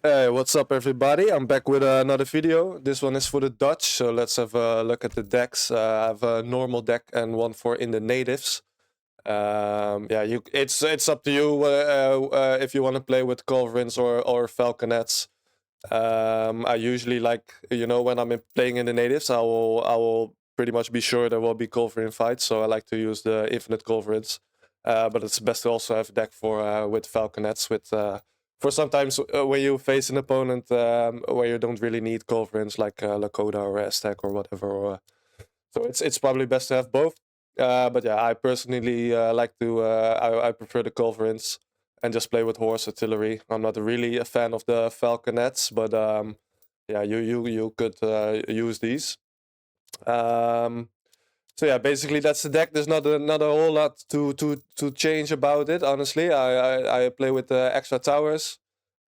Hey, what's up everybody? I'm back with another video. This one is for the Dutch, so let's have a look at the decks. I have a normal deck and one for in the natives. Yeah, it's up to you if you want to play with culverins or falconets. I usually like, when I'm playing in the natives, I will pretty much be sure there will be culverin fights, so I like to use the infinite culverins. But it's best to also have a deck for with falconets for sometimes when you face an opponent where you don't really need culverins like Lakota or Aztec or whatever. So it's probably best to have both. But yeah, I personally like to I prefer the culverins and just play with horse artillery. I'm not really a fan of the falconets, but yeah, you could use these. Um, so yeah, basically that's the deck. There's not a whole lot to change about it. Honestly, I play with the extra towers.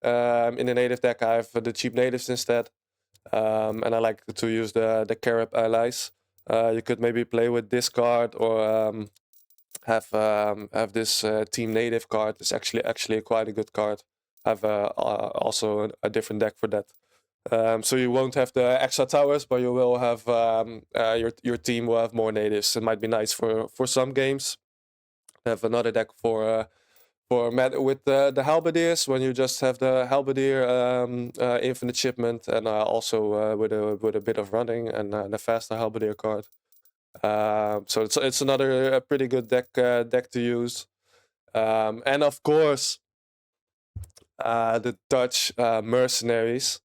In the native deck, I have the cheap natives instead, and I like to use the carib allies. You could maybe play with this card or have this team native card. It's actually quite a good card. I have also a different deck for that. So you won't have the extra towers, but you will have your team will have more natives. It might be nice for some games. I have another deck with the halberdiers when you just have the halberdier infinite shipment and also with a bit of running and the faster halberdier card. So it's another pretty good deck to use. And of course, the Dutch mercenaries.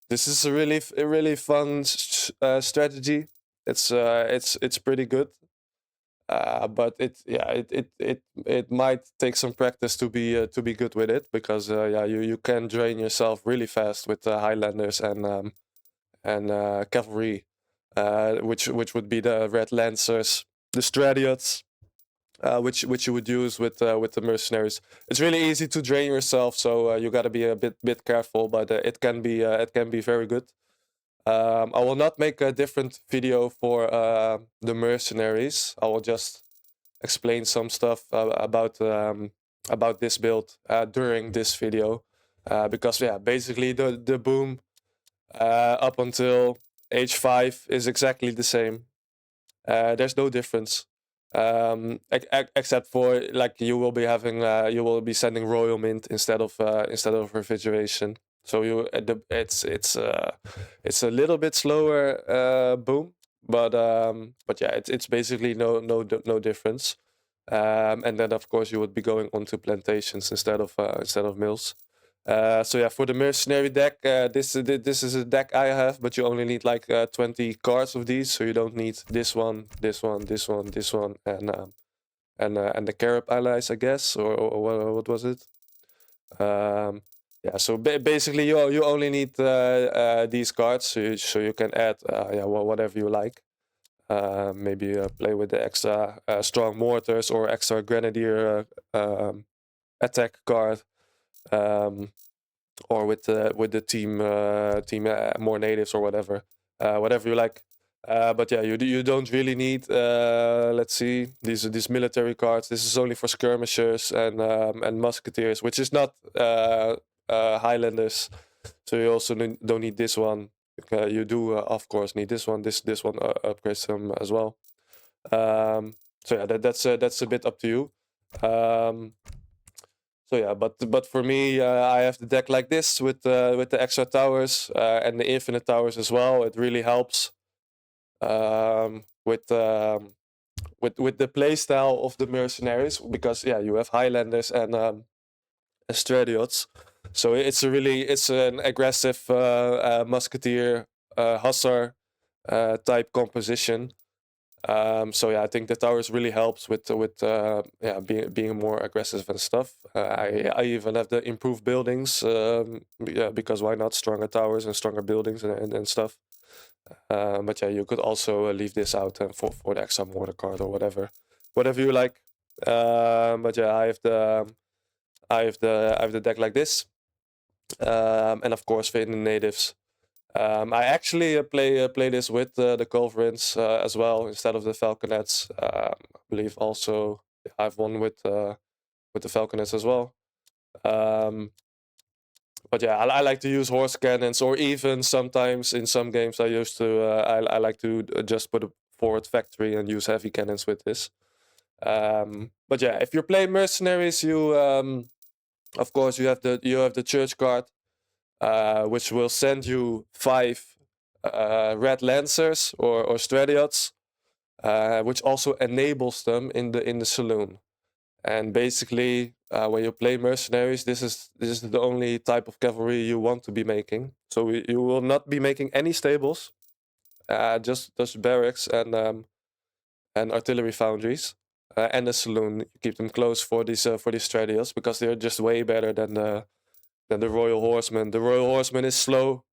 This is a really fun strategy. It's pretty good. But it might take some practice to be good with it because yeah, you can drain yourself really fast with Highlanders and cavalry, which would be the Red Lancers, the Stradiots, which you would use with the mercenaries. It's really easy to drain yourself, so you got to be a bit careful. But it can be very good. I will not make a different video for the mercenaries. I will just explain some stuff about this build during this video, because yeah, basically the boom up until age 5 is exactly the same. There's no difference, except for like you will be sending royal mint instead of refrigeration. So it's a little bit slower boom, but yeah, it's basically no difference. And then of course you would be going onto plantations instead of mills. So yeah, for the mercenary deck, this is a deck I have, but you only need like 20 cards of these, so you don't need this one, this one, this one, this one, and the carib allies, I guess, or what was it? Yeah, so basically you only need these cards, so you can add yeah, well, whatever you like. Maybe play with the extra strong mortars or extra grenadier attack card. Or with the team more natives or whatever you like. But yeah, you don't really need let's see, these military cards. This is only for skirmishers and musketeers, which is not Highlanders. So you also don't need this one. You do of course need this one. This one upgrades them as well. So yeah, that's a bit up to you. So yeah, but for me, I have the deck like this with the extra towers and the infinite towers as well. It really helps with the playstyle of the mercenaries because yeah, you have Highlanders and Stradiots, so it's an aggressive musketeer hussar type composition. So yeah, I think the towers really helps with yeah, being more aggressive and stuff. I even have the improved buildings, yeah, because why not stronger towers and stronger buildings and stuff. But yeah, you could also leave this out for the extra mortar card or whatever you like. But yeah, I have the deck like this, and of course for the natives. I actually play this with the culverins as well instead of the falconets. I believe also I have one with the falconets as well. Um, yeah, I like to use horse cannons, or even sometimes in some games I used to I like to just put a forward factory and use heavy cannons with this. But yeah, if you're playing mercenaries, you of course you have the church guard, which will send you 5 red lancers or stradiots, which also enables them in the saloon. And basically, when you play mercenaries, this is the only type of cavalry you want to be making. So you will not be making any stables, just barracks and artillery foundries, and a saloon. You keep them close for these stradiots because they're just way better than the Royal Horseman. The Royal Horseman is slow,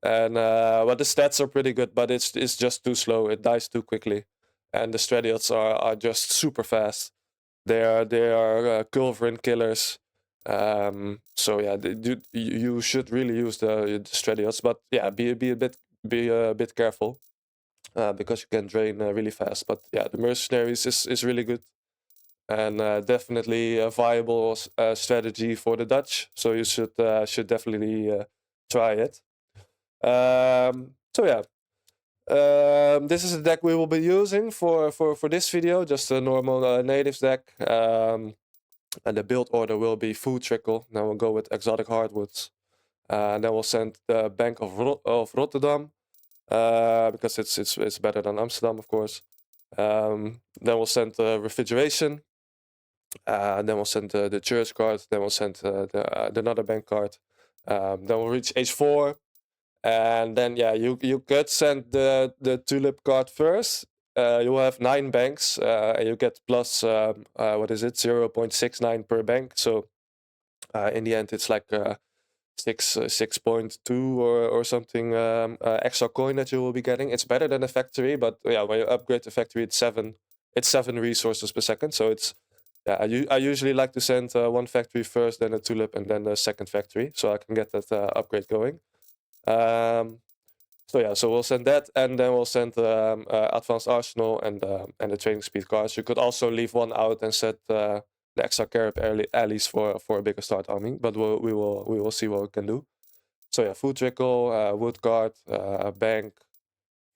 and well, the stats are pretty good, but it's just too slow. It dies too quickly, and the stradiots are just super fast. They are culverin killers. So yeah, you should really use the stradiots, but yeah, be a bit careful, because you can drain really fast. But yeah, the mercenaries is really good, and definitely a viable strategy for the Dutch. So you should definitely try it. So yeah. This is the deck we will be using for this video, just a normal natives deck. And the build order will be food trickle. Then we'll go with exotic hardwoods. And then we'll send the Bank of Rotterdam, because it's better than Amsterdam, of course. Then we'll send Refrigeration. Then we'll send the church card. Then we'll send the another bank card. Then we'll reach H4. And then yeah, you could send the Tulip card first. You will have 9 banks, and you get plus what is it, 0.69 per bank. So in the end, it's like 6.2 or something extra coin that you will be getting. It's better than a factory, but yeah, when you upgrade the factory, it's 7 resources per second. So it's yeah, I usually like to send 1 factory first, then a Tulip, and then the second factory, so I can get that upgrade going. So yeah, so we'll send that, and then we'll send advanced arsenal and the training speed cards. You could also leave 1 out and set the extra carrot allies for a bigger start army, but we will see what we can do. So yeah, food trickle, wood guard, bank,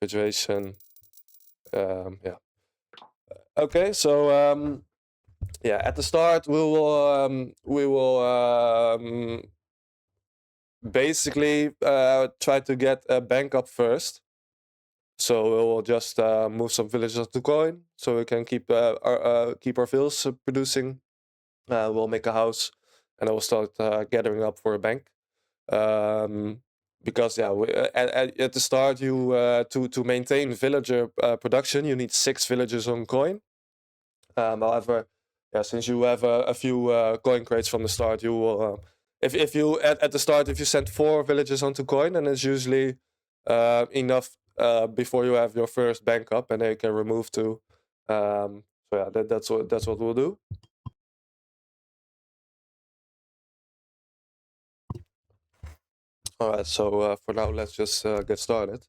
refrigeration. Yeah. Okay, so yeah, at the start we will basically try to get a bank up first. So we'll just move some villagers to coin, so we can keep our villas producing. We'll make a house, and I will start gathering up for a bank. Because yeah, at the start, you to maintain villager production, you need 6 villagers on coin. However, yeah, since you have a few coin crates from the start, you will. If you at the start, if you send 4 villagers onto coin, then it's usually enough before you have your first bank up, and then you can remove 2. So yeah, that's what we'll do. All right, so for now, let's just get started.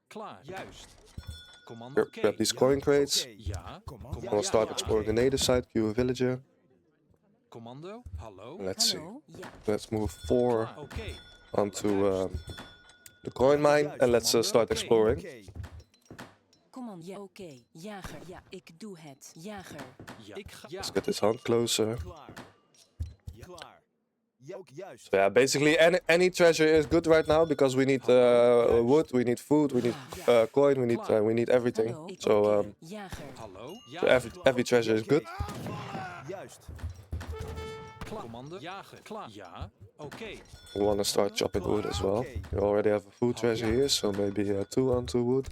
Klaar. Juist. Commando. Grab these coin crates. Ja. We'll start exploring the native side. Queue a villager. Commando. Hallo. Let's see. Ja. Let's move 4 Oké. onto the coin mine, and let's start exploring. Command. Ja. Oké. Jager. Ja, ik doe het. Jager. Ja. Ik ga. Ja. Let's get this hunt closer. Klaar. Klaar. Ja, ook juist. So yeah, basically any treasure is good right now because we need wood, we need food, we need coin, we need everything. Hallo. Ik So oké. Jager. Hallo. Ja. so every treasure is good. Juist. Klaar. Commando. Jager. Klaar. Ja. Oké. We want to start chopping wood as well. We already have a food treasure here, so maybe 2 onto wood.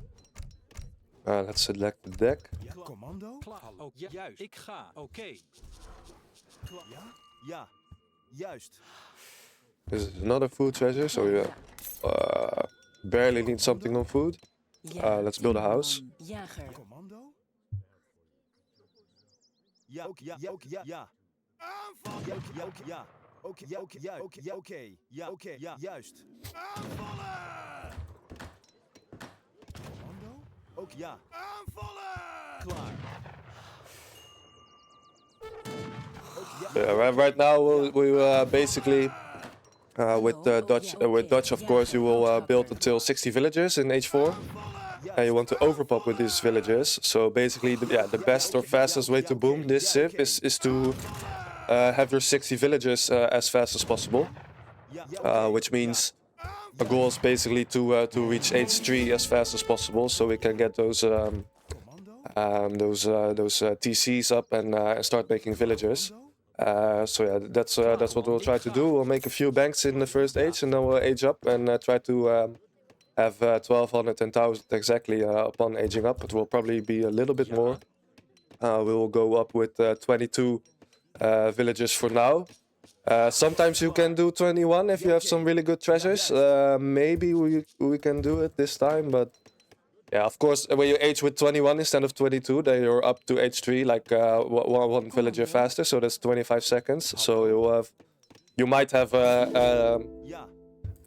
Let's select the deck. Ja, commando. Klaar. Hallo. Ja. Juist. Ik ga. Oké. Klaar. Ja. Ja. Juist. This is another food treasure, so we barely need something on food. Ja. Let's build a house. Jager. Commando. Ja, ook ja. Ja, ook ja. Ja. Aanval. Ja, ook ja. Ook ja. Oké, ja, oké, ja, oké, ja, oké. Ja, oké, ja, juist. Aanvallen. Commando. Ook ja. Aanvallen. Klaar. Ook ja. Yeah, right now we basically with Dutch, of course, you will build until 60 villagers in H4, and you want to overpop with these villagers. So basically, the best or fastest way to boom this civ is to have your 60 villagers as fast as possible, which means our goal is basically to reach H3 as fast as possible, so we can get those TCs up and start making villagers. So yeah, that's what we'll try to do. We'll make a few banks in the first age, and then we'll age up and try to have 1200 and 1000 exactly upon aging up. It will probably be a little bit more. We will go up with 22 villagers for now. Sometimes you can do 21 if you have some really good treasures. Maybe we can do it this time, but yeah, of course, when you age with 21 instead of 22, then you're up to H3, like one villager faster, so that's 25 seconds. So you might have a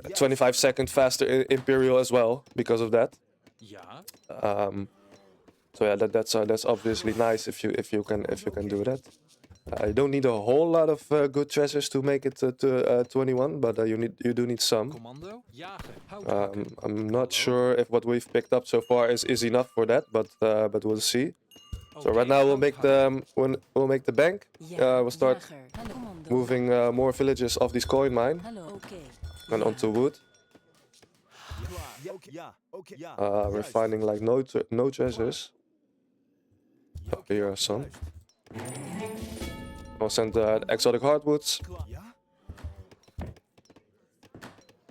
25-second faster Imperial as well because of that. So yeah, that's obviously nice if you can do that. You don't need a whole lot of good treasures to make it to 21, but you do need some. I'm not sure if what we've picked up so far is enough for that, but we'll see. So right now we'll make the bank. We'll start moving more villages off this coin mine and onto wood. We're finding like no treasures. Oh, here are some. I'll send the exotic hardwoods.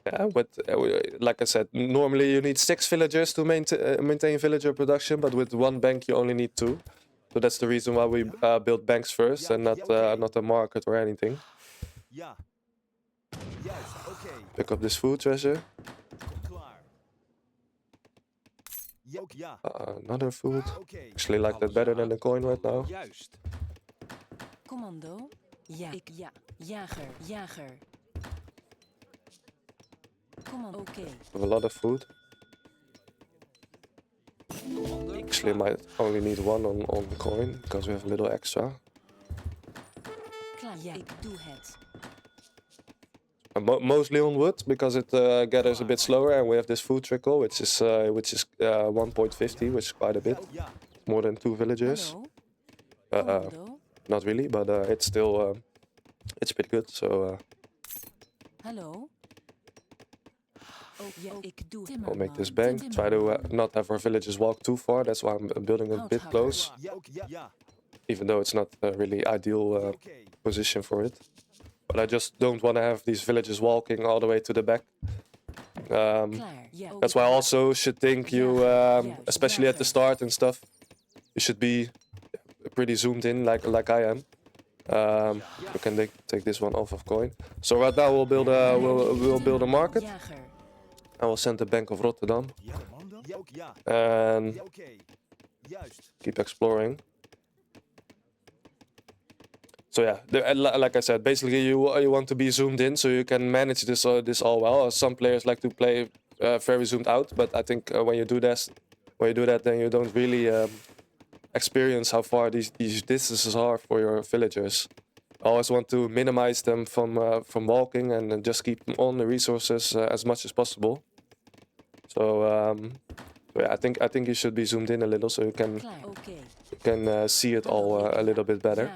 Yeah, but like I said, normally you need 6 villagers to maintain villager production, but with one bank you only need 2. So that's the reason why we build banks first and not a market or anything. Pick up this food treasure. Another food. Actually like that better than the coin right now. Commando. Jager. Commando. Okay. Have a lot of food. Actually, I might only need 1 on the coin because we have a little extra. Klaar. Ja, ik doe het. Mostly on wood because it gathers a bit slower, and we have this food trickle, which is 1.50, which is quite a bit, more than 2 villagers. Not really, but it's still it's pretty good. So. Hallo. I'll make this bank. Try to not have our villagers walk too far. That's why I'm building a bit close, even though it's not a really ideal position for it. But I just don't want to have these villagers walking all the way to the back. That's why I also should think you, especially at the start and stuff, you should be pretty zoomed in like I am. We can take this one off of coin. So right now we'll build a market. And we'll send the Bank of Rotterdam. And keep exploring. So yeah, like I said, basically you want to be zoomed in so you can manage this all well. Some players like to play very zoomed out, but I think when you do that, then you don't really experience how far these distances are for your villagers. I always want to minimize them from walking and just keep them on the resources as much as possible. So yeah, I think you should be zoomed in a little so you can see it all a little bit better.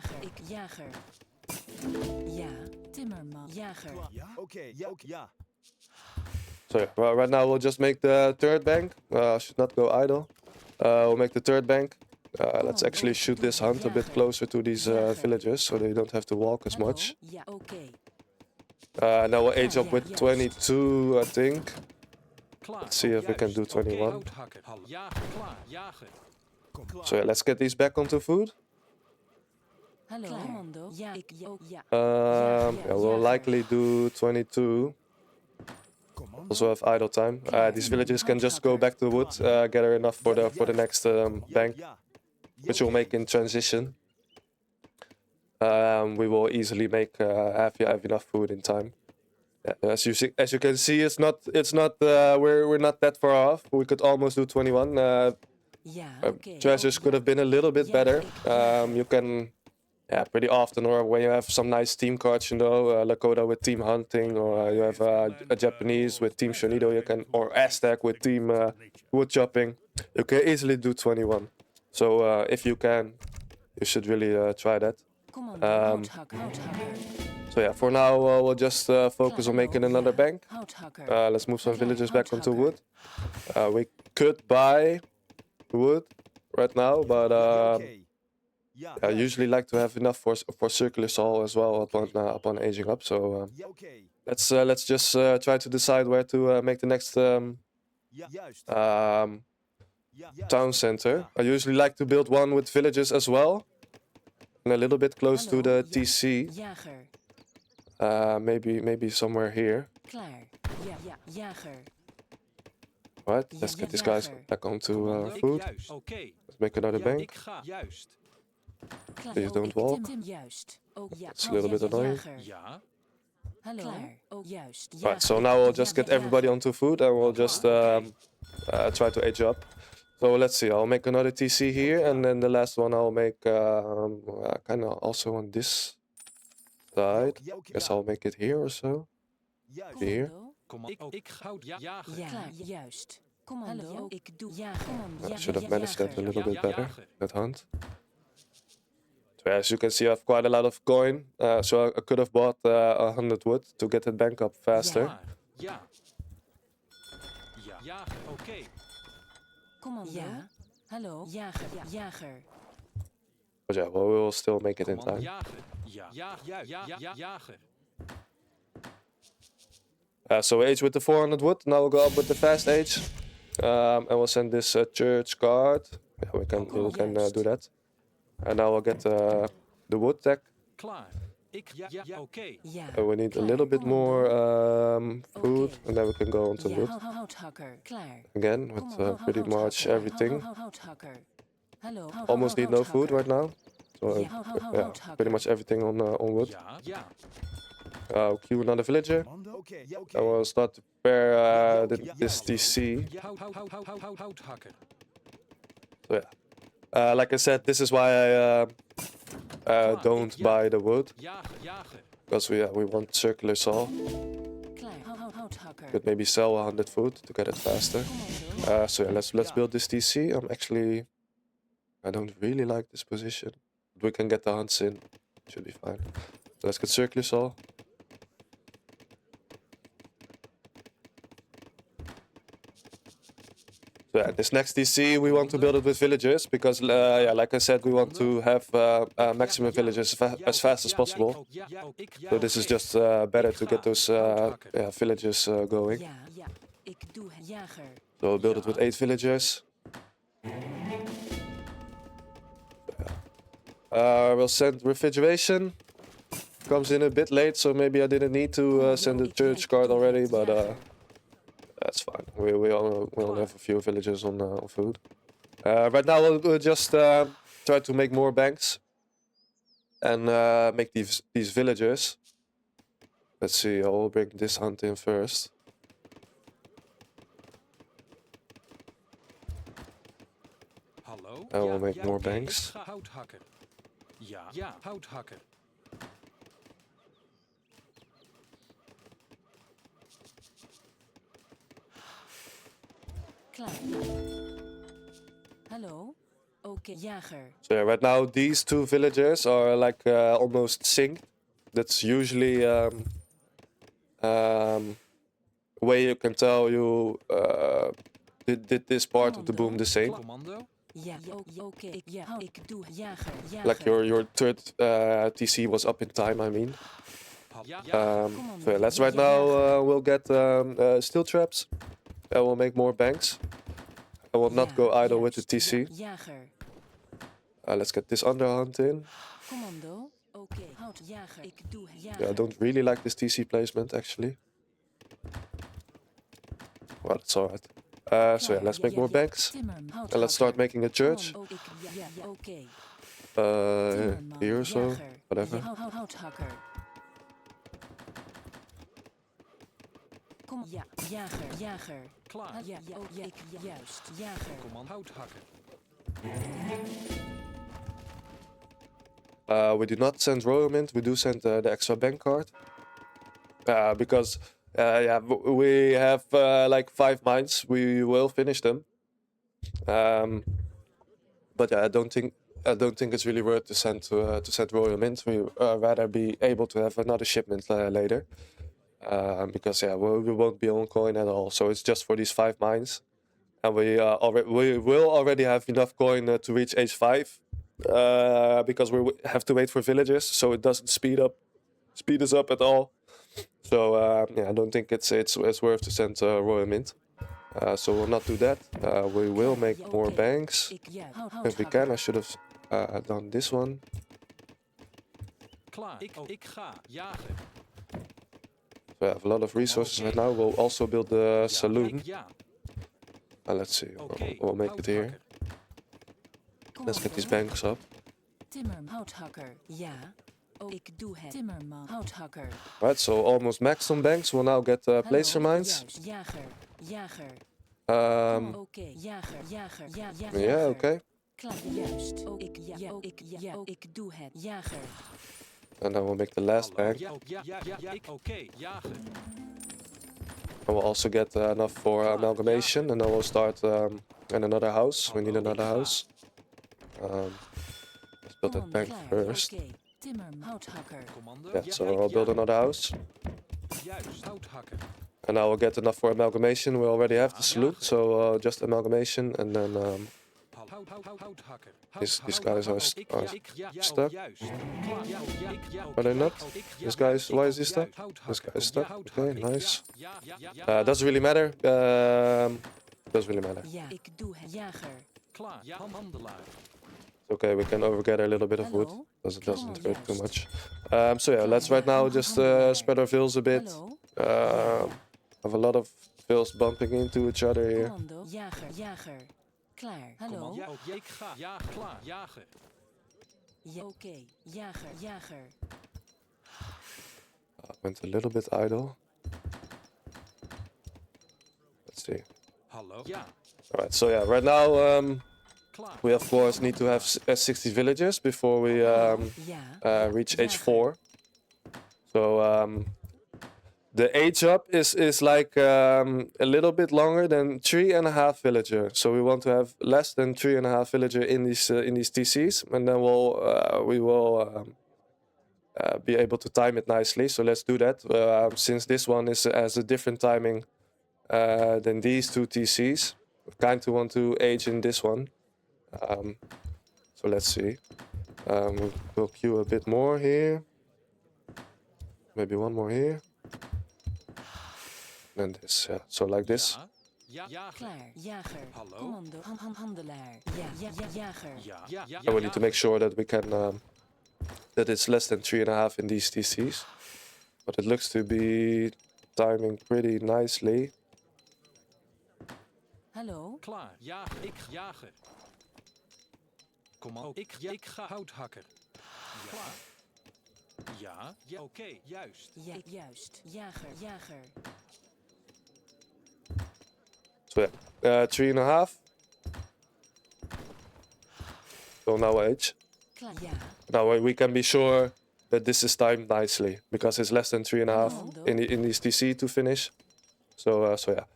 So yeah, right now we'll just make the third bank. Should not go idle. We'll make the third bank. Let's actually shoot this hunt a bit closer to these villagers so they don't have to walk as much. Now we'll age up with 22, I think. Let's see if we can do 21. So yeah, let's get these back onto food. Yeah, we'll likely do 22. Also have idle time. These villagers can just go back to wood, gather enough for the next bank, which we'll make in transition. We will easily make have enough food in time. Yeah, as you can see, it's not we're not that far off. We could almost do 21. Treasures could have been a little bit better. You can yeah, pretty often, or when you have some nice team cards, you know, Lakota with team hunting, or you have a Japanese with team Shonido, you can, or Aztec with team wood chopping, you can easily do 21. So if you can, you should really try that. Commando, houthakker. So yeah, for now we'll just focus on making another bank. Houthakker. Let's move some Klaar, villagers back onto houthakker. wood. We could buy wood right now, but Ja, oké. Ja, I juist. usually like to have enough for circular saw as well upon aging up. So Ja, oké. let's just try to decide where to make the next Ja, juist. um, Ja, juist. town center. Ja. I usually like to build one with villages as well, and a little bit close to the TC. Jager. Maybe somewhere here. Klaar. Ja, jager. Right, let's get these guys back onto food. Juist. Oké. Let's make another Ja, bank. ik ga. Juist. Klaar. Please don't walk. Juist. Oh, ja. It's a little bit annoying. Jager. Ja. Hallo. Klaar. Oh, juist. Right, so now we'll just get everybody onto food and we'll just try to age up. So let's see, I'll make another TC here, and then the last one I'll make kind of also on this side. Ja, oké. Guess I'll make it here or so. Juist. Here. Commando. Ik houd jager. Ja, klaar. Juist. Commando. Ik doe jager. I should have managed that a little bit Ja, better, jager. that hunt. So as you can see, I have quite a lot of coin, so I could have bought 100 wood to get it bank up faster. Maar, ja. Ja. Jager. Oké. Commando. Ja. Hallo. Jager. Jager. But yeah, well, we will still make it in Commando. time. Jager. Ja. Jager. So we age with the 400 wood. Now we'll go up with the fast age, and we'll send this church card. Yeah, we can do that. And now we'll get the wood tech. Klaar. Ik ja. Oké. Ja. We need a little bit more food, and then we can go on to wood Houthakker. Klaar. again with pretty much everything. Houthakker. Hallo. Almost need no food right now. So yeah, pretty much everything on wood. Ja. Queue another villager. Commando. Oké. Ja, oké. And we'll start to prepare this TC. Ja. Houthakker. So yeah, like I said, this is why I don't buy the wood, Jager. because we want circular saw. Klaar. Houthakker. Could maybe sell 100 food to get it faster. So yeah, let's build this TC. I don't really like this position, but we can get the hunts in. Should be fine. Let's get circular saw. So yeah, this next DC we want to build it with villagers because yeah, like I said, we want to have maximum villagers as fast as possible. So this is just better to get those yeah, villagers going. Ja. Ik doe het. Jager. So we'll build it with 8 villagers. We'll send refrigeration. Comes in a bit late, so maybe I didn't need to send the church card already, but that's fine. We only have a few villagers on food. Right now we'll just try to make more banks and make these villagers. Let's see, I'll bring this hunt in first. Hallo. And we'll make more banks. Ik ga houthakker. Ja. Houthakker. Klaar. Hallo. Oké. Jager. So yeah, right now these 2 villagers are like almost synced. That's usually way you can tell you did this part of the boom the same. Commando. Ja. Oké. Ja. Ik doe het. Jager. Like your third TC was up in time, I mean. So yeah, let's right now we'll get steel traps and we'll make more banks. I will not go idle with the TC. Jager. Let's get this underhunt in. Commando. Oké. Houtjager. Ik doe het. Jager. Yeah, I don't really like this TC placement actually. Well, it's alright. So yeah, let's make more banks. And let's start making a church. Oké. Here or so, whatever. Houthakker. Kom. Ja. Jager. Klaar. Ja. Ik juist. Jager. Commando. Houthakker. We do not send royal mint. We do send the extra bank card. Because yeah, we have like 5 mines. We will finish them. But yeah, I don't think it's really worth to send royal mint. We rather be able to have another shipment later. Because yeah, we won't be on coin at all. So it's just for these 5 mines, and we will already have enough coin to reach H5. Because we have to wait for villagers, so it doesn't speed us up at all. So yeah, I don't think it's worth to send royal mint. So we'll not do that. We will make more banks if we can. I should have done this one. Klaar. Ik ga jagen. We have a lot of resources right now. We'll also build the saloon. Ja. Let's see. We'll make it here. Let's get these banks up. Timmerman, houthakker, ja. Oh, ik doe het. Timmerman, houthakker. Right, so almost max on banks. We'll now get placer mines. Juist, jager. Oké, jager, jager. Yeah, okay. Klaar, juist. Oh, ik doe het. Jager. And then we'll make the last bank. Oké, jagen. And we'll also get enough for amalgamation. And then we'll start in another house. We need another house. Let's build that bank first. Timmerman, houthakker. Yeah, so I'll build another house. Juist, houthakker. And now we'll get enough for amalgamation. We already have the saloon, so just amalgamation. And then these guys are stuck. Are they not? This guy is, why is he stuck? This guy is stuck. Okay, nice. Doesn't really matter. Doesn't really matter. Ja, ik doe het. Jager. Klaar, ja, handelaar. Okay, we can overgather a little bit of wood. It doesn't hurt too much. So yeah, let's right now just spread our vills a bit. Have a lot of vills bumping into each other here. Commando, jager. Klaar. Hallo. Ik ga. Ja, klaar. Jagen. Ja, oké. Jager. Went a little bit idle. Let's see. Hallo. Ja. Alright, so yeah, right now Klaar. we of course need to have 60 villagers before we reach H4. So the age up is like a little bit longer than 3.5 villager. So we want to have less than 3.5 villager in these TCs, and then we will be able to time it nicely. So let's do that. Since this one has a different timing than these 2 TCs, we kind of want to age in this one. So let's see. We'll queue a bit more here. Maybe one more here. And this, yeah. So like this. Ja, jager. Klaar. Jager. Hallo. Commando, handelaar. Ja, jager. Ja. And we need to make sure that we can that it's less than 3.5 in these TCs. But it looks to be timing pretty nicely. Hallo. Klaar. Jager. Ik jager. Commando. Ik ga houthakker. Ja. Ja. Oké, juist. Ja, juist. Jager. So yeah, 3.5. So now age. Klaar. Ja. Now we can be sure that this is timed nicely because it's less than 3.5 in these TC to finish. So yeah.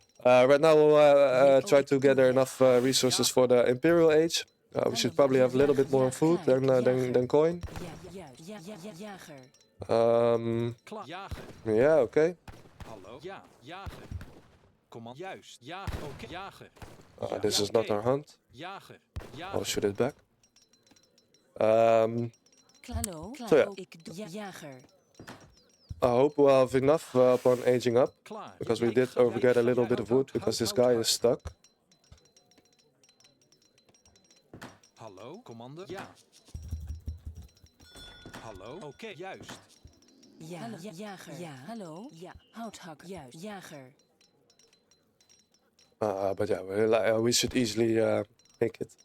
Right now we'll try to gather enough resources for the Imperial Age. We should probably have a little bit more food than coin. Jager. Klaar. Jager. Yeah, okay. Hallo. Ja, jager. Commando. Juist. Ja, oké. Jager. This is not our hunt. Jager. I'll shoot it back. Hallo. So yeah. Ik doe jager. I hope we'll have enough upon aging up, Klaar. because we did overget a little bit of wood because this guy is stuck. Hallo, commando. Ja. Hallo. Oké, juist. Ja, jager. Ja, hallo. Ja, houthak. Juist, jager. But yeah, we should easily make it.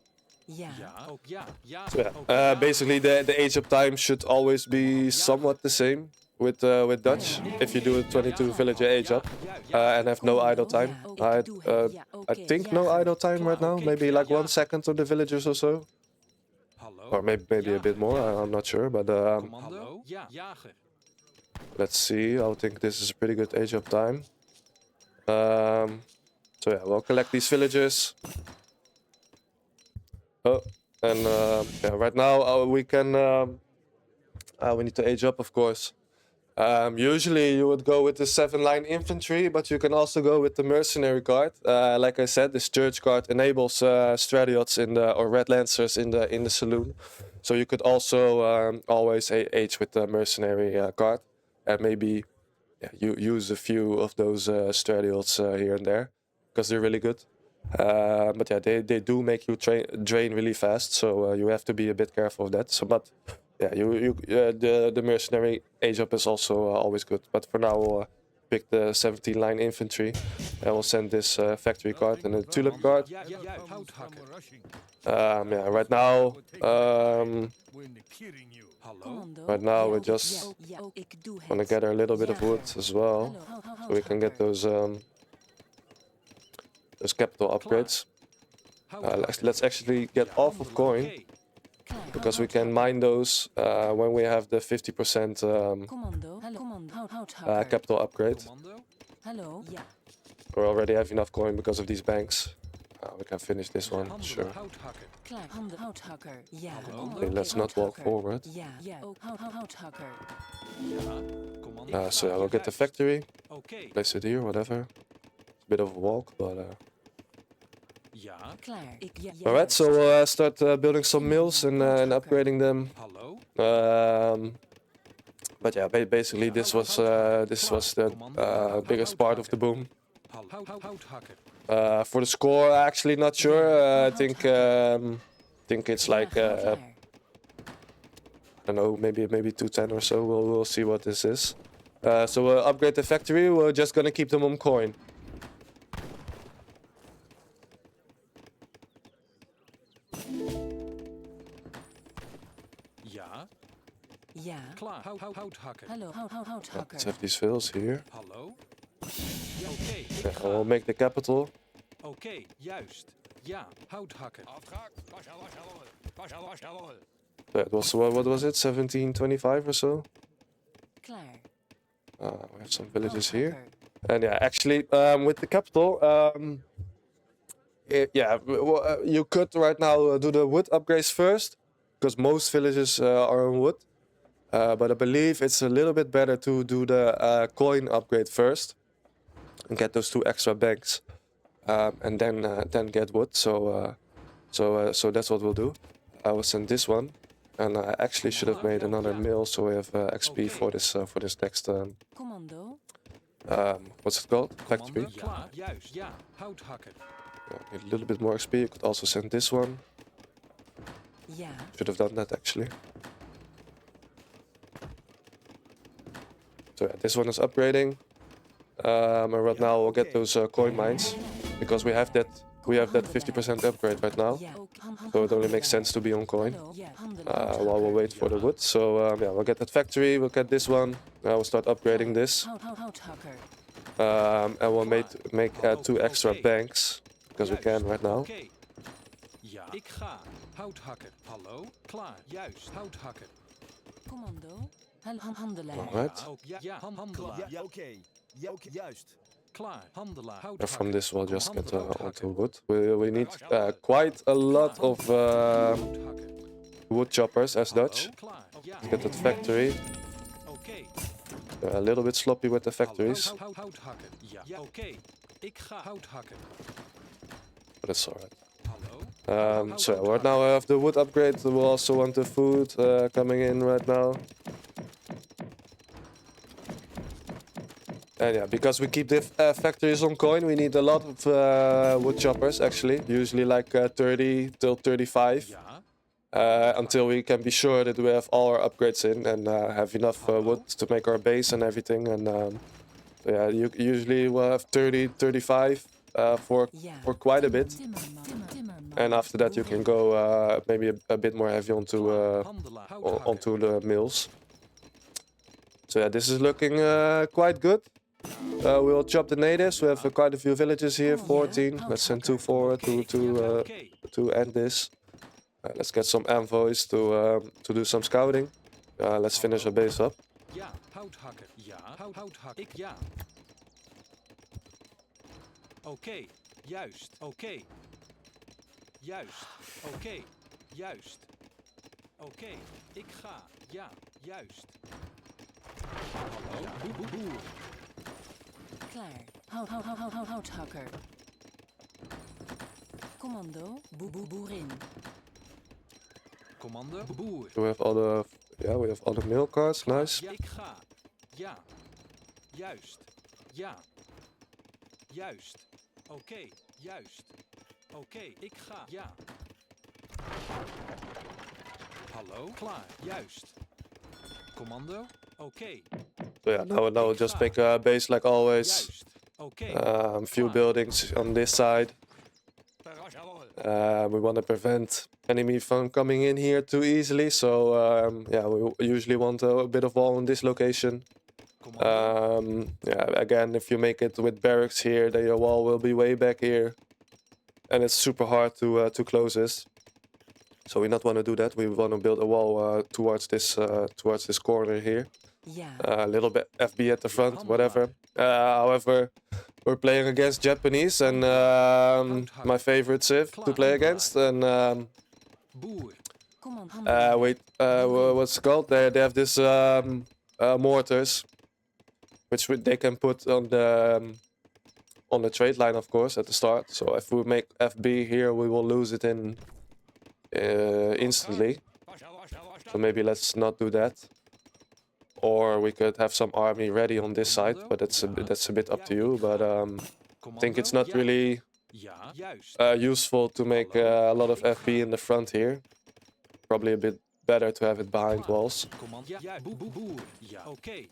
Ja. Ja, ook ja. Ja. So yeah, ook ja. basically the age up time should always be somewhat the same with Dutch. If you do a 22 villager age up and have no idle time. I think no idle time right now. Maybe like 1 second on the villagers or so. Hallo? or maybe a bit more. I'm not sure, but Commando? Ja. Jager. let's see. I think this is a pretty good age up time. So yeah, we'll collect these villagers. Oh, and yeah, right now we can. We need to age up, of course. Usually you would go with the 7-line infantry, but you can also go with the mercenary guard. Like I said, this church guard enables stratiots or red lancers in the saloon. So you could also always age with the mercenary guard, and maybe you use a few of those stratiots here and there because they're really good. But yeah, they do make you drain really fast, so you have to be a bit careful of that. So, but yeah, the mercenary age up is also always good. But for now, we'll pick the 17-line infantry, and we'll send this factory guard and the tulip guard. Ja. Houthakker. Yeah, right now, Hallo? right now we're Ja, just ik doe gonna het. gather a little bit of wood Jager. as well, so we can get those capital upgrades. Let's actually get off of coin, Klaar. because we can mine those when we have the 50% Commando. Hallo. Houthakker. capital upgrade. Commando? Hallo. Ja. We already have enough coin because of these banks. We can finish this one, sure. Houthakker. Klaar. Houthakker. Ja. Okay, let's not walk forward. Ja. Ook houthakker. Ja. Commando? So yeah, we'll get the factory, Oké. place it here, whatever. It's a bit of a walk, but... Ja. Klaar. Ja. Alright, so we'll start building some mills and upgrading them. Hallo? But yeah, basically this was the biggest part of the boom. Houthakker. For the score, actually not sure. I think it's like I don't know, maybe 210 or so. We'll see what this is. So we'll upgrade the factory. We're just gonna keep them on coin. Ja. Ja. Klaar. Houthakker. Hallo. Houthakker. Let's have these villas here. Hallo? Ja, oké. Yeah, we'll make the capital. Oké, juist. Ja, houthakker. That was what was it? 1725 or so. Klaar. We have some villages here. Houthakker. And yeah, actually, with the capital, you could right now do the wood upgrades first, because most villages are on wood. But I believe it's a little bit better to do the coin upgrade first and get those 2 extra banks, and then get wood. So that's what we'll do. I will send this one, and I actually should have made another mill, so we have XP for this next. Commando. What's it called? Factory. Commando, klaar. Juist, ja. Houthakker. Need a little bit more XP. You could also send this one. Ja. Should have done that actually. So yeah, this one is upgrading. And right now we'll get those coin mines, because we have that 50% upgrade right now. Ja. So it only makes sense to be on coin Hallo. Ja. while we wait for the wood. So yeah, we'll get that factory. We'll get this one. We'll start upgrading this, Houthakker. and we'll make 2 extra banks, because we can right now. Oké. Ja, ik ga. Houthakker. Hallo? Klaar. Juist. Houthakker. Commando. Handelaar. Alright. Ja, handelaar. Ja, oké. Ja, oké, juist. Klaar. Handelaar. And from Houthakker. this we'll just get onto wood. We need quite a lot of Houthakker. wood choppers as Dutch. Hallo? Klaar. Ja. Let's get that factory. Oké. A little bit sloppy with the factories, Houthakker. Ja, oké. Ik ga houthakken. but it's alright. Hallo? So right now I have the wood upgrade. We also want the food coming in right now. And yeah, because we keep the factories on coin, we need a lot of wood choppers actually. Usually like 30 till 35. Ja. Until we can be sure that we have all our upgrades in and have enough wood to make our base and everything. And yeah, you usually will have 30, 35 for quite a bit. And after that you can go maybe a bit more heavy onto the mills. So yeah, this is looking quite good. We'll chop the natives. We have quite a few villages here, 14. Let's send 2 forward to end this. Let's get some envoys to do some scouting. Let's finish our base up. Ja, houthakker. Ja, houthakker. Ik ja. Oké, juist. Oké. Juist. Oké, juist. Oké, ik ga. Ja, juist. Hallo, boer. Klaar. Houthakker. Commando, boerin. Commando, boer. We have all the we have all the mail cards. Nice. Ja, ik ga. Ja. Juist. Ja. Juist. Oké, juist. Oké, ik ga. Ja. Hallo, klaar. Juist. Commando, oké. So yeah, now we'll just make a base like always. Juist. Oké. Few buildings on this side. We want to prevent enemy from coming in here too easily, so yeah, we usually want a bit of wall on this location. Yeah, again, if you make it with barracks here, then your wall will be way back here, and it's super hard to close this. So we not want to do that. We want to build a wall towards this corner here. Ja. A little bit FB at the front, whatever. However, we're playing against Japanese, and my favorite Civ to play against. And Boer. what's it called? They have this mortars, which they can put on the trade line, of course, at the start. So if we make FB here, we will lose it in instantly. So maybe let's not do that. Or we could have some army ready on this side, but that's a bit up to you. But I think it's not really useful to make a lot of FB in the front here. Probably a bit better to have it behind walls. Ja, boer. Ja, oké.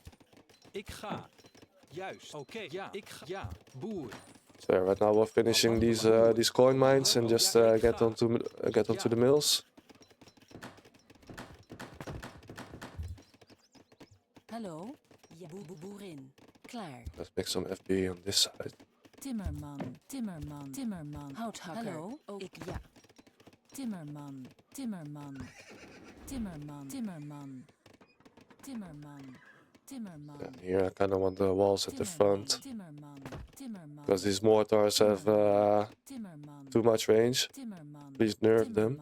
Ik ga. Juist. Oké, ja. Ik ga. Ja, boer. So yeah, right now we're finishing these coin mines and just get onto the mills. Hallo? Ja, boerin. Klaar. Let's make some FB on this side. Timmerman. Houthakker. Hallo? Oh, ja. Timmerman. Yeah, here I kind of want the walls at the front, because these mortars have too much range. Please nerf them.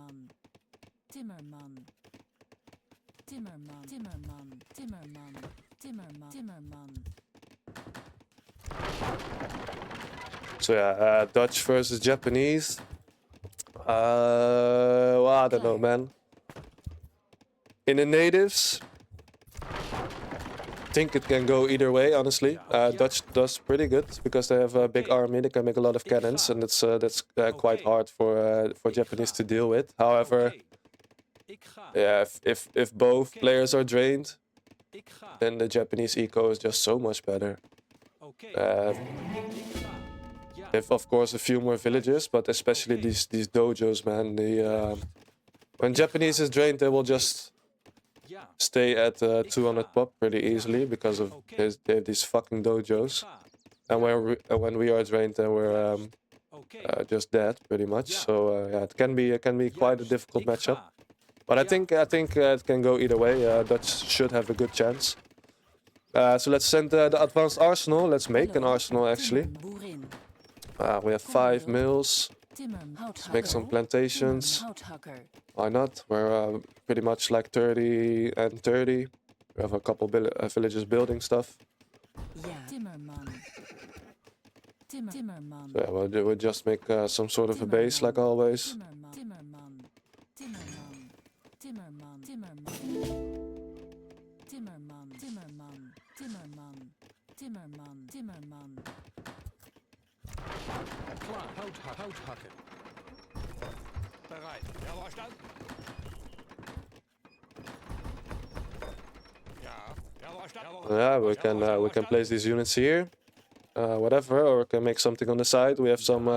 So yeah, Dutch versus Japanese. Well, I don't know, man. In the natives, I think it can go either way, honestly. Dutch does pretty good because they have a big army. They can make a lot of cannons, and that's quite hard for Japanese to deal with. However, yeah, if both players are drained, then the Japanese eco is just so much better. They have, of course, a few more villages, but especially these dojos, man. When Japanese is drained, they will just stay at 200 pop pretty easily because of they have these fucking dojos. And when we are drained, then we're just dead pretty much. So yeah, it can be quite a difficult matchup. But I think it can go either way. Dutch should have a good chance. So let's send the advanced arsenal. Let's make an arsenal actually. We have 5 mills. Let's make some plantations. Why not? We're pretty much like 30 and 30. We have a couple villages building stuff. So yeah, we'll just make some sort of a base like always. Klaar, houthakker. Bereid. Ja, verstand. Yeah, we can place these units here, whatever, or we can make something on the side. We have some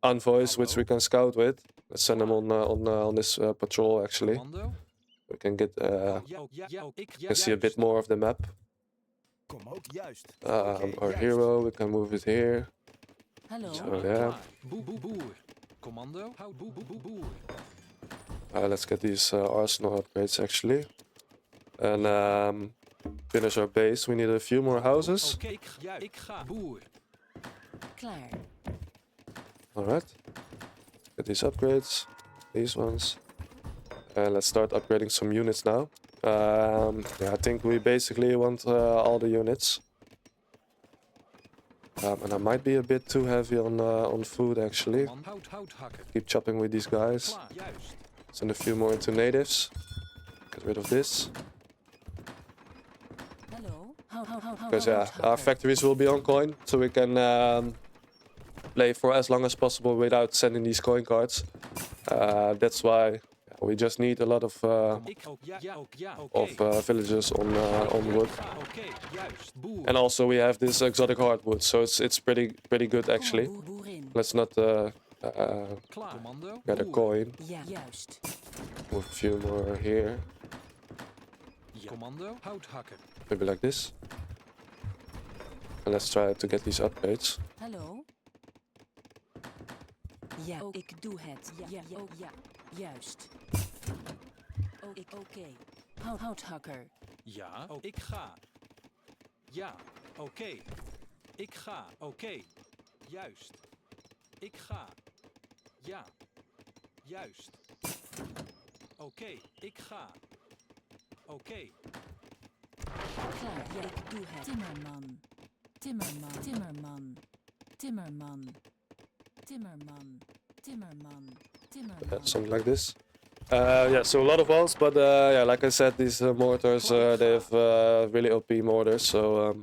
envoys which we can scout with. Let's send them on this patrol actually. We can get can see a bit more of the map. Our hero, we can move it here. Hallo. So yeah. Boer. Commando. Houd boer. Let's get these arsenal upgrades actually. And finish our base. We need a few more houses. Oké, ik ga. Boer. Klaar. Alright. Get these upgrades. These ones. And let's start upgrading some units now. Yeah, I think we basically want all the units. And I might be a bit too heavy on food actually. Hout hakken. Keep chopping with these guys. Klaar, juist. Send a few more into natives. Get rid of this. Hello. Because yeah, our factories will be on coin, so we can play for as long as possible without sending these coin cards. That's why we just need a lot of Ik ook. Ja, ook. Ja, oké. villagers on wood. Oké, juist. Boer. And also we have this exotic hardwood, so it's pretty good actually. Boerin. Let's not Klaar. Commando. get a Boer. coin. Ja, juist. Move a few more here, Ja. Commando. Hout hakken. maybe like this. And let's try to get these upgrades. Hallo. Ja, ik doe het. Ja, ja, juist. Oké. Houthakker. Ja, ik ga. Ja, oké. Ik ga, oké. Juist. Ik ga. Ja. Juist. Oké, ik ga. Oké. Klaar, ja, ik doe het. Timmerman. Timmerman. Timmerman. Timmerman. Timmerman. Timmerman. Timmerman. Something like this. Yeah, so a lot of walls, but yeah, like I said, these mortars they have really OP mortars, so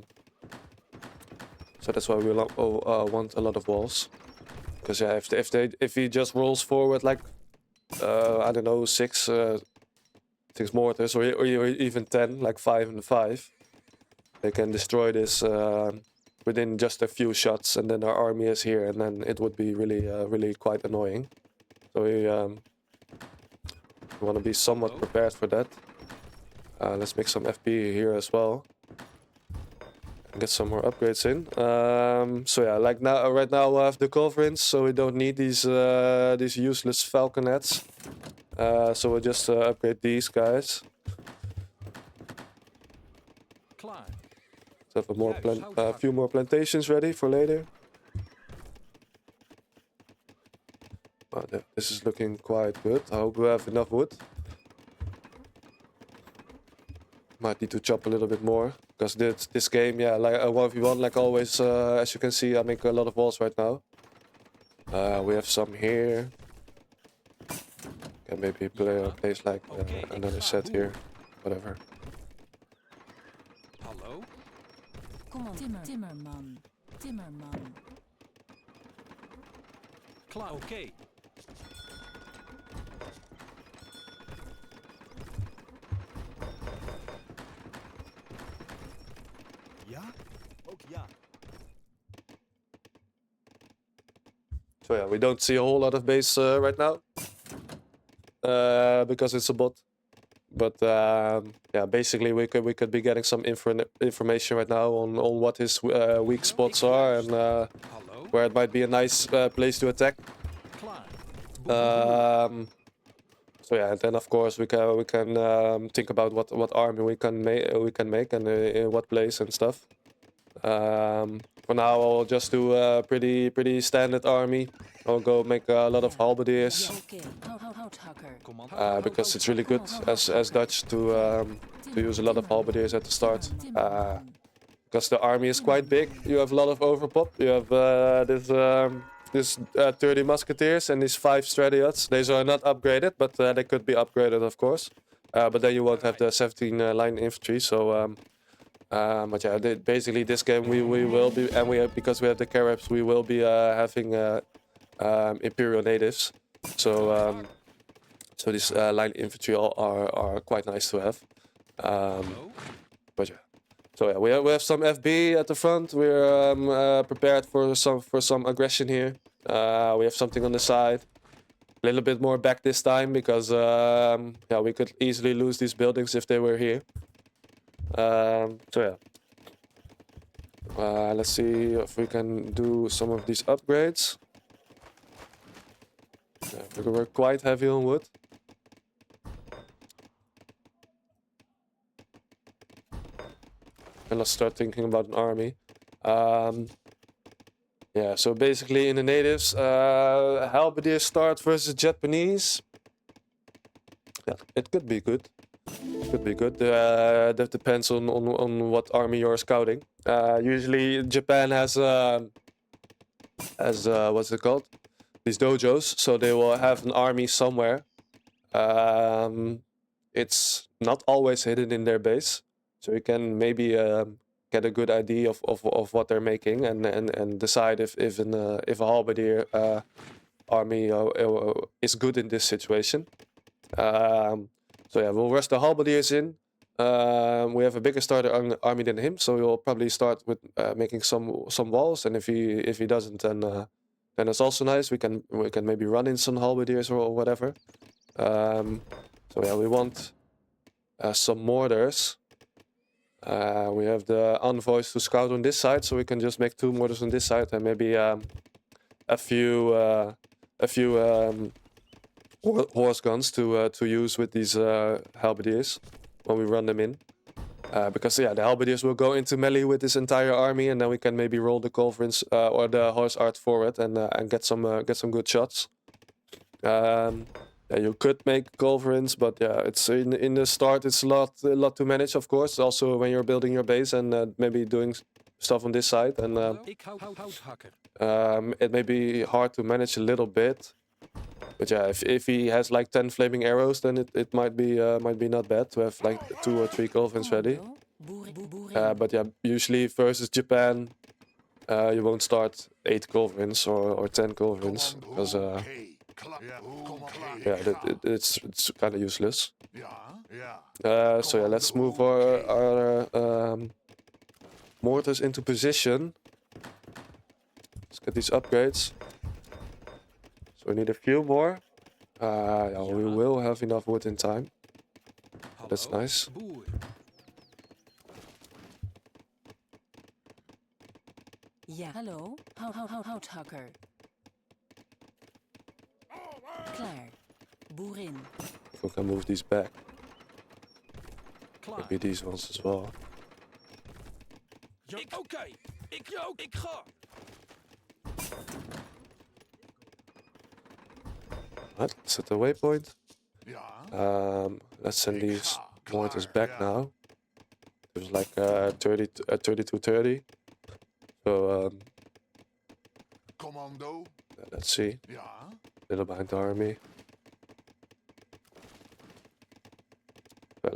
that's why we want a lot of walls. Because yeah, if he just rolls forward like I don't know six mortars or even 10, like 5 and 5, they can destroy this within just a few shots, and then our army is here, and then it would be really quite annoying. So we want to be somewhat prepared for that. Let's make some FP here as well. And get some more upgrades in. So yeah, like now, right now we'll have the culverins, so we don't need these useless falconets. So we'll just upgrade these guys. Klaar. Let's have a few more plantations ready for later. This is looking quite good. I hope we have enough wood. Might need to chop a little bit more, because this game, yeah, like a 1v1, like always, as you can see, I make a lot of walls right now. We have some here. Can maybe play a place like another set here, whatever. Hallo? Kom on, Timmerman. Timmerman. Klaar, oké. Ja? Ook ja. So yeah, we don't see a whole lot of base right now, because it's a bot. But yeah, basically we could be getting some information right now on what his weak spots are and Hallo? where it might be a nice place to attack. Klaar. So yeah, and then of course we can think about what army we can make and in what place and stuff. For now, I'll just do a pretty standard army. I'll go make a lot of halberdiers, because it's really good as Dutch to use a lot of halberdiers at the start. Because the army is quite big, you have a lot of overpop. You have this 30 musketeers and these 5 stratiots. These are not upgraded, but they could be upgraded, of course. But then you won't have the 17 line infantry. So, but yeah, basically this game we will be, and because we have the Caribs, we will be having Imperial natives. So, so these line infantry are quite nice to have. But yeah. So yeah, we have some FB at the front. We're prepared for some aggression here. We have something on the side. A little bit more back this time because yeah, we could easily lose these buildings if they were here. So yeah, let's see if we can do some of these upgrades. Yeah, we're quite heavy on wood. and let's start thinking about an army. Yeah, so basically in the natives, halberdiers start versus Japanese. Yeah, it could be good. Could be good. That depends on what army you're scouting. Usually Japan has what's it called? These dojos, so they will have an army somewhere. It's not always hidden in their base, so you can maybe get a good idea of what they're making and decide if a halberdier army is good in this situation. So yeah, we'll rush the halberdiers in. We have a bigger starter army than him, so we'll probably start with making some walls. And if he doesn't, then it's also nice. We can maybe run in some halberdiers or whatever. So yeah, we want some mortars. We have the envoys to scout on this side, so we can just make 2 mortars on this side and maybe a few horse guns to use with these halberdiers when we run them in. Because yeah, the halberdiers will go into melee with this entire army, and then we can maybe roll the culverins or the horse art forward and get some good shots. Yeah, you could make culverins, but yeah, it's in the start it's a lot to manage, of course. Also when you're building your base and maybe doing stuff on this side, and Ik houthakker. it may be hard to manage a little bit. But yeah, if he has like 10 flaming arrows, then it might be not bad to have like 2 or 3 culverins ready. But yeah, usually versus Japan, you won't start 8 culverins or 10 culverins because yeah, it's kind of useless. So yeah, let's move our mortars into position. Let's get these upgrades. So we need a few more. Yeah, we will have enough wood in time. That's Hallo, nice. boer. Ja, hallo, houthakker. Klaar. Boerin. If we can move these back. Klaar. Maybe these ones as well. Oké. Ik ga. Right, set the waypoint. Let's send these mortars back now. There's like 32-30. So Commando. let's see. Little behind the army.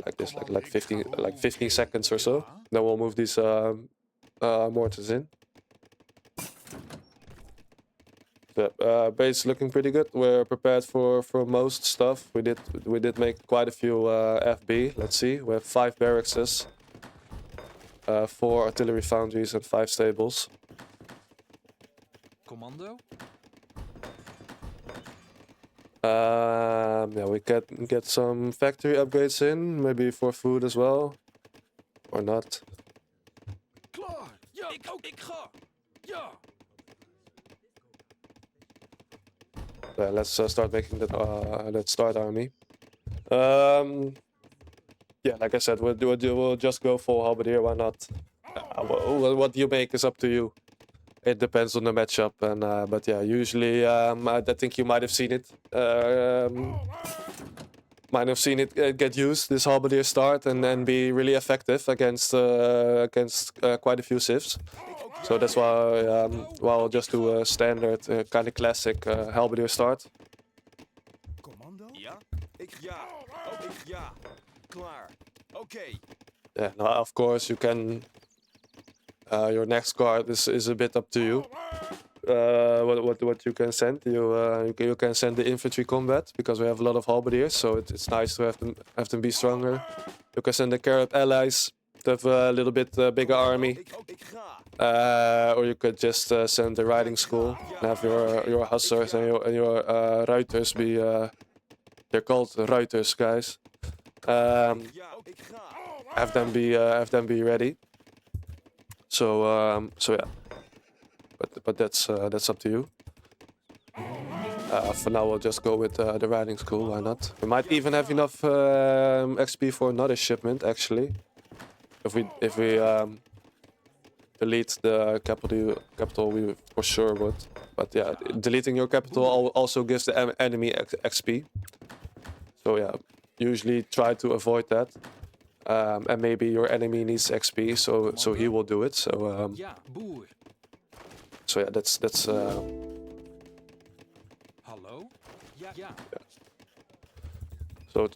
Like this, like 15 seconds or so. Then we'll move these mortars in. The base looking pretty good. We're prepared for most stuff. We did make quite a few FB. Let's see. We have 5 barracks, 4 artillery foundries, and 5 stables. Commando. Yeah, we get some factory upgrades in, maybe for food as well, or not. Klaar. Ja, ik ga. Ja. Let's start making that start army. Yeah, like I said, we'll just go full halberdier. Why not? What you make is up to you. It depends on the matchup, and but yeah, usually I think you might have seen it. Might have seen it get used, this halberdier start, and then be really effective against quite a few civs. So that's why I'll just do a standard kind of classic halberdier start. Commando? Ja? Ja. Klaar. Oké. Yeah, now of course you can. Your next card is a bit up to you. What you can send. You can send the infantry combat because we have a lot of halberdiers, so it's nice to have them be stronger. You can send the Carib allies to have a little bit bigger army. Ik ga. Or you could just send the riding school and have your hussars and your ruiters be. They're called ruiters, guys. Ja, ik ga. Have them be ready. So yeah, but that's up to you. For now, we'll just go with the riding school. Why not? We might even have enough XP for another shipment, actually. if we delete the capital, we for sure would. But yeah, deleting your capital also gives the enemy XP. So yeah, usually try to avoid that. And maybe your enemy needs XP, so he will do it. So Ja, boer. so yeah, that's Hallo? Ja, ja.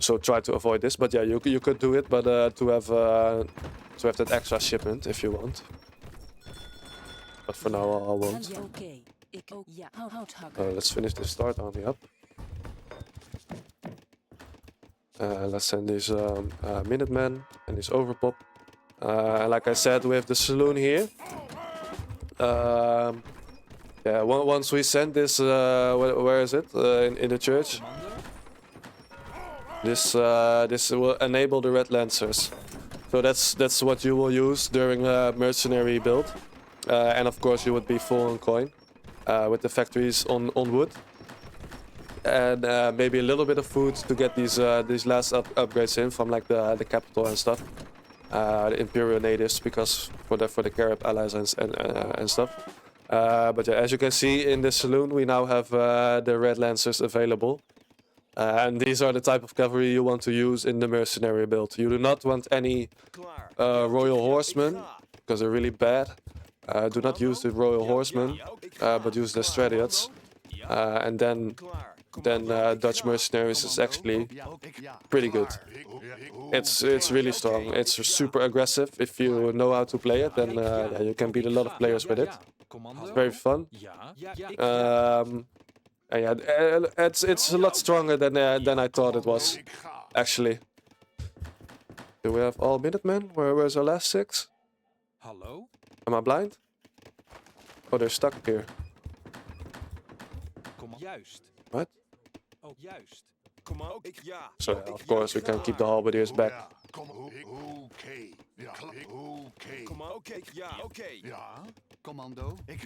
so try to avoid this. But yeah, you could do it, but to have that extra shipment if you want. But for now, I won't. Ja, oké. Ik ook. Ja, houthakker. Let's finish the start army up. Let's send these Minutemen and this Overpop. Like I said, we have the saloon here. Yeah, once we send this, where is it? In the church. This will enable the Red Lancers. So that's what you will use during a mercenary build. And of course you would be full on coin with the factories on wood. And maybe a little bit of food to get these last upgrades in from like the capital and stuff. The Imperial natives, because for the Carib allies and stuff. But yeah, as you can see in the saloon, we now have the Red Lancers available. And these are the type of cavalry you want to use in the mercenary build. You do not want any Royal Horsemen, because they're really bad. Do not use the Royal Horsemen, but use the Stradiates. And then Dutch mercenaries is actually pretty good. It's really strong. It's super aggressive. If you know how to play it, then yeah, you can beat a lot of players with it. It's very fun. And yeah, it's a lot stronger than I thought it was, actually. Do we have all Minutemen? Where's our last 6? Hallo? Am I blind? Oh, they're stuck here. Juist. What? Oh, juist. So yeah, of course we can keep the halberdiers back. Commando. Ik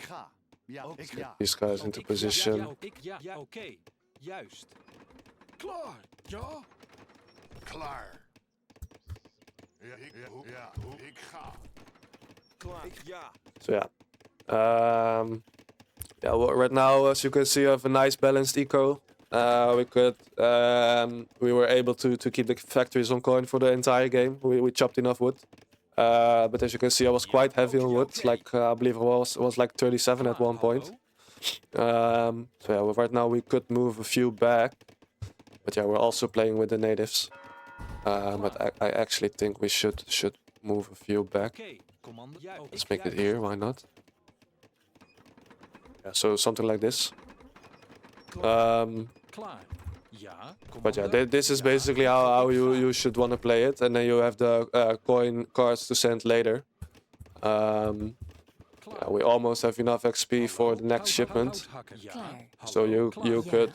ga. Get these guys into position. Ja, oké. Juist. Klaar. Ja. Klaar. Ik ga. So yeah. Yeah, well, right now, as you can see, I have a nice balanced eco. We were able to keep the factories on coin for the entire game. We chopped enough wood. But as you can see, I was quite heavy on wood. Like I believe it was like 37 at one point. So yeah, well, right now we could move a few back. But yeah, we're also playing with the natives. But I actually think we should move a few back. Let's make it here. Why not? Yeah, so something like this. But yeah, this is basically how you should want to play it, and then you have the coin cards to send later. Yeah, we almost have enough XP for the next shipment, so you could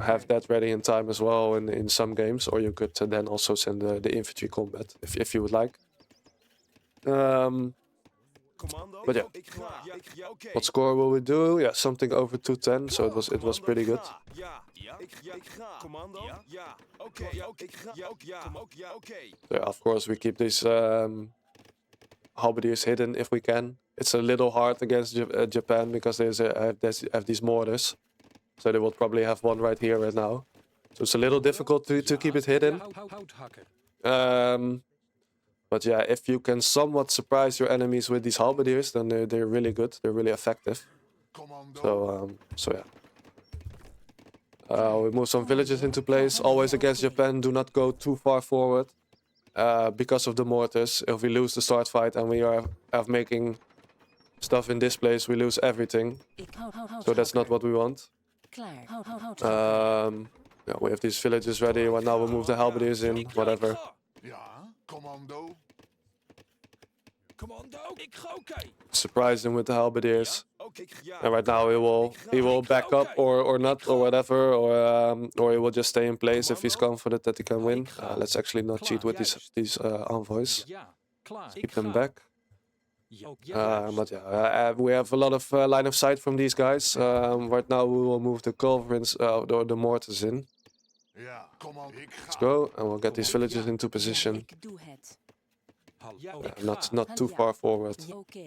have that ready in time as well in some games, or you could then also send the infantry combat if you would like. But yeah, what score will we do? Yeah, something over 210, so it was pretty good. Yeah, of course we keep these halberdiers hidden if we can. It's a little hard against Japan because they have these mortars, so they will probably have one right here right now. So it's a little difficult to keep it hidden. But yeah, if you can somewhat surprise your enemies with these halberdiers, then they're really good. They're really effective. So yeah. We move some villages into place. Always against Japan, do not go too far forward. Because of the mortars. If we lose the start fight and we are making stuff in this place, we lose everything. So that's not what we want. Yeah, we have these villages ready. Well, now we'll move the halberdiers in, whatever. Commando. Surprise him with the halberdiers. And right now he will back up or not or whatever, or he will just stay in place if he's confident that he can win. Let's actually not cheat with these envoys. Let's keep them back. But yeah, we have a lot of line of sight from these guys. Right now we will move the culverins, the mortars in. Let's go, and we'll get these villages into position. Ja, Not too far forward. Ja, oké.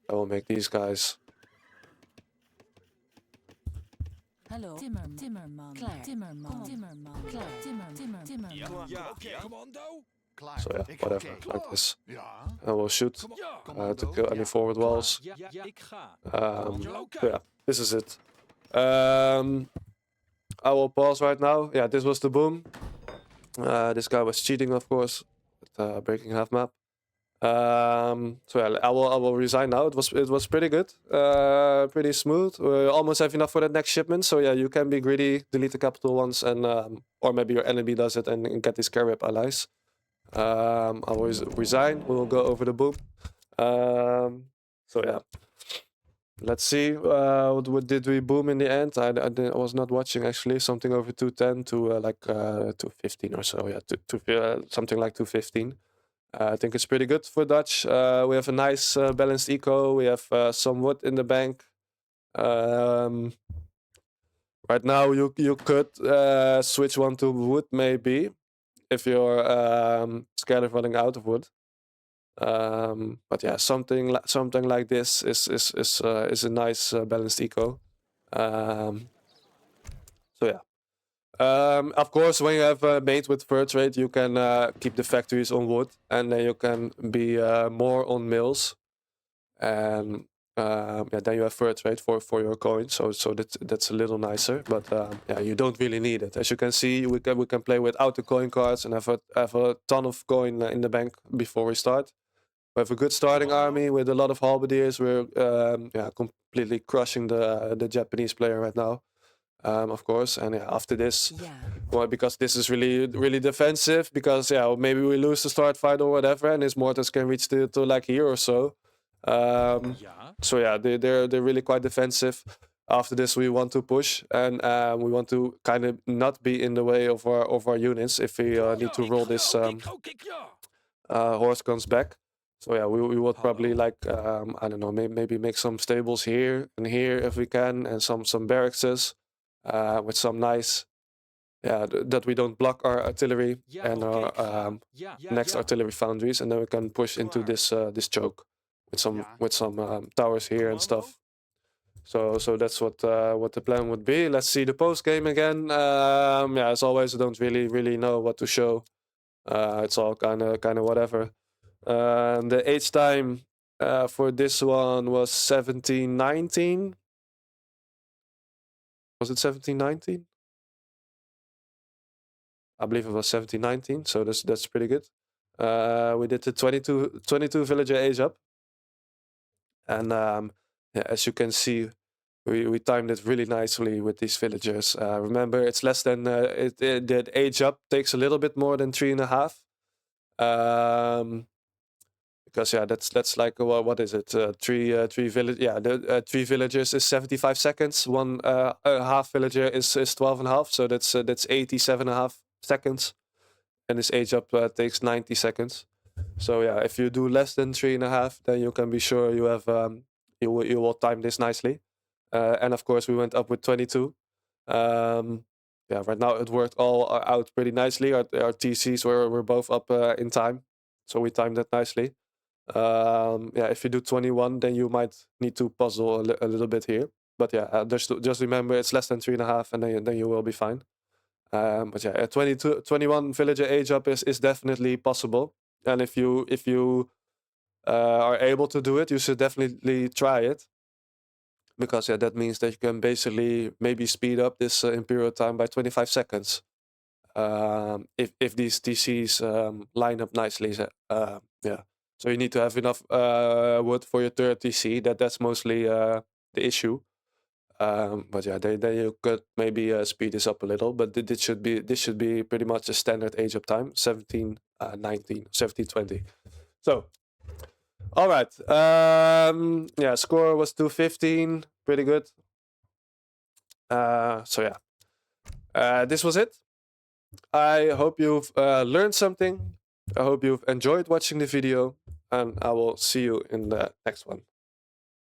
I will make these guys. Hallo. Timmerman. Klaar. Timmerman. Klaar. Timmerman. Ja, oké. Commando. Klaar. So yeah, Ik whatever, oké. like this. Ja. I will shoot Ja. to kill any forward walls. Ja, ik ga. So yeah, this is it. I will pause right now. Yeah, this was the boom. This guy was cheating, of course, with breaking half map. So yeah, I will resign now. It was pretty good, pretty smooth. We almost have enough for that next shipment. So yeah, you can be greedy, delete the capital ones, and or maybe your enemy does it and get these carry-up allies. I will resign. We will go over the boom. So yeah. Let's see. What did we boom in the end? I was not watching actually. Something over 210 to like 215 or so. Yeah, something like 215. I think it's pretty good for Dutch. We have a nice balanced eco. We have some wood in the bank. Right now, you could switch one to wood maybe if you're scared of running out of wood. But yeah, something like this is a nice balanced eco. So yeah. Of course, when you have made with fur trade, you can keep the factories on wood, and then you can be more on mills, and yeah, then you have fur trade for your coins. So that's a little nicer, but yeah, you don't really need it. As you can see, we can play without the coin cards and have a ton of coin in the bank before we start. We have a good starting army with a lot of halberdiers. We're yeah, completely crushing the Japanese player right now. Of course, and yeah, after this, Ja. well, because this is really defensive, because yeah, maybe we lose the start fight or whatever, and his mortars can reach to like here or so. Ja. So yeah, they're really quite defensive. After this, we want to push, and we want to kind of not be in the way of our units if we need to roll this horse guns back. So yeah, we would probably like I don't know, maybe make some stables here and here if we can, and some barrackses. With some nice, yeah, that we don't block our artillery and our next artillery foundries, and then we can push into this this choke with some towers here and stuff. So that's what the plan would be. Let's see the post game again. Yeah, as always, I don't really know what to show. It's all kind of whatever. The age time for this one was 1719. Was it 1719? I believe it was 1719, so that's pretty good. We did the 22 villager age up. And yeah, as you can see, we timed it really nicely with these villagers. Remember, it's less than, the age up takes a little bit more than 3.5. Because yeah, that's like what is it? Three village. Yeah, the 3 villagers is 75 seconds. One half villager is 12.5. So that's 87.5 seconds, and this age up takes 90 seconds. So yeah, if you do less than 3.5, then you can be sure you have you will time this nicely. And of course, we went up with 22. Yeah, right now it worked all out pretty nicely. Our TCs were both up in time, so we timed that nicely. Yeah, if you do 21, then you might need to puzzle a little bit here. But yeah, just remember it's less than 3.5, and then you will be fine. But yeah, 21 villager age up is definitely possible. And if you are able to do it, you should definitely try it. Because yeah, that means that you can basically maybe speed up this imperial time by 25 seconds. If these TCs line up nicely, yeah. So you need to have enough wood for your third TC. That's mostly the issue. But yeah, then you could maybe speed this up a little. But this should be pretty much a standard age up time, 1719, 1720. So, all right. Yeah, score was 215, pretty good. So yeah, this was it. I hope you've learned something. I hope you've enjoyed watching the video, and I will see you in the next one.